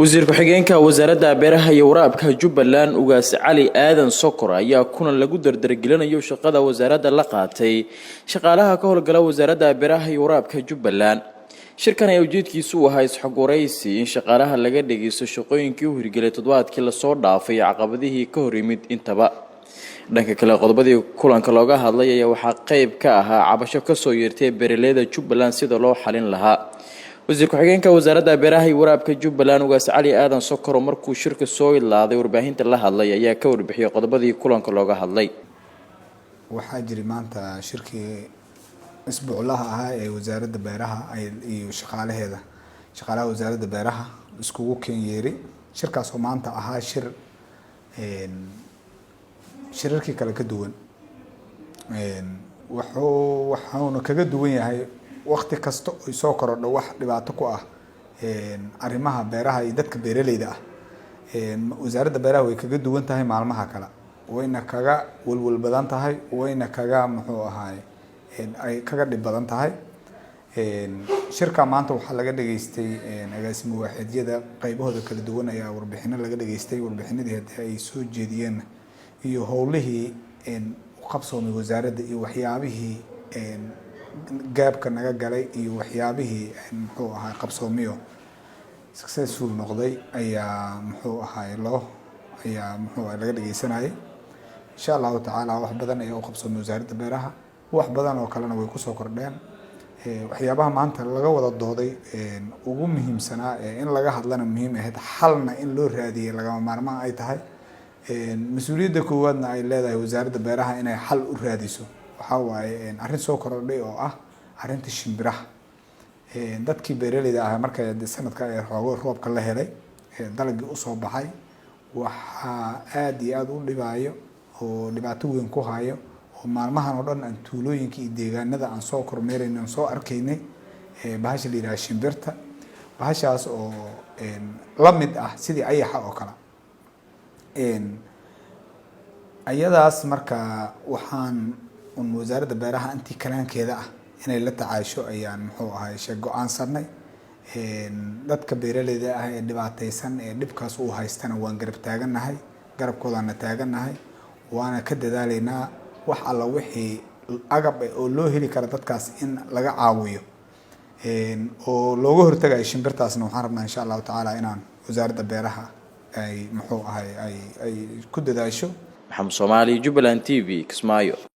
wasiir ku-xigeenka wasaaradda beeraha iyo waraabka Jubbaland ugaas Cali Aadan Sokor ayaa kulan lagu dardargelinayo shaqada wasaaradda la qaatay shaqaalaha ka howlgala wasaaradda beeraha iyo waraabka Jubbaland. shirkan ayaa ujeedkiisu ahaa isxogoraysi in shaqaalaha laga dhageysto shaqooyinkii u hirgelay toddobaadkii la soo dhaafay caqabadihii ka hor yimid intaba. dhanka kale qodobadii kulanka looga hadlay ayaa waxaa qayb ka ahaa cabasho ka soo yeertay beeraleyda Jubbaland sida loo xalin lahaa. wasiir ku-xigeenka wasaaradda beeraha iyo waraabka Jubbaland ugaas Cali Aadan Sokor markuu shirka soo ilaaday warbaahinta la hadlay ayaa ka warbixiyay qodobadii kulanka looga hadlay. waxaa jiray maanta shirkii isbuuclaha ahaa ee wasaaradda beeraha iyo shaqaalaha wasaaradda beeraha iskugu keenyeeri shirkaas oo maanta ahaa shirarkii kale ka duwan wuxuuna kaga duwan yahay waqti kasta oo soo korodho wax dhibaato ku ah arrimaha beeraha iyo dadka beeraleyda ah. wasaaradda beeraha way kaga duwan tahay maalmaha kale, wayna kaga walwal badan tahay, wayna kaga ay kaga dhib badan tahay. shirka maanta waxaa laga dhageystay agaasimo waaxeedyada qaybahooda kala duwan ayaa warbixino laga dhageystay. warbixinadii hadii ay soo jeediyeen iyo howlihii u qabsoomay wasaaradda iyo waxyaabihii gaabka naga galay iyo waxyaabihii qabsoomiyo successful noqday ayaa laga dhageysanayay. insha Allah taala wax badan ayaa u qabsoomay wasaaradda beeraha, wax badan oo kalena way ku soo kordheen. waxyaabaha maanta laga wada dooday ugu muhiimsanaa in laga hadlana muhiim ahayd, xalna in loo raadiyay lagama maarmaan ay tahay. mas'uuliyadda koowaadna ay leedahay wasaaradda beeraha inay xal u raadiso. waxaa waaye arrin soo kordhay oo ah arrinta shimbiraha. dadkii beeraleyda ah markay sanadka ay roobka la helay dalagii u soo baxay waxaa aad iyo aad u dhibaayo oo dhibaato weyn ku hayo oo maalmahan oo dhan aan tuulooyinka iyo deegaanada aan soo kormeeraynay aan soo arkaynay bahasha la yiraahdo shimbirta. bahashaas oo la mid ah sidii ayaxa oo kale. ayadaas marka waxaan wasaaradda beeraha intii kalaankeeda ah inay la tacaasho ayaan go'aansanay. dadka beeraleyda ah ee dhibaataysan ee dhibkaas u haystana waan garabkoodana taaganahay, waana ka dadaalaynaa wax alla wixii agab oo loo heli karo dadkaas in laga caawiyo oo looga hortagayo shimbirtaasna. waxaan rabnaa insha Allah taala inaan wasaaradda beeraha ay ku dadaasho. maxamed Soomaali, Jubbaland TV, Kismaayo.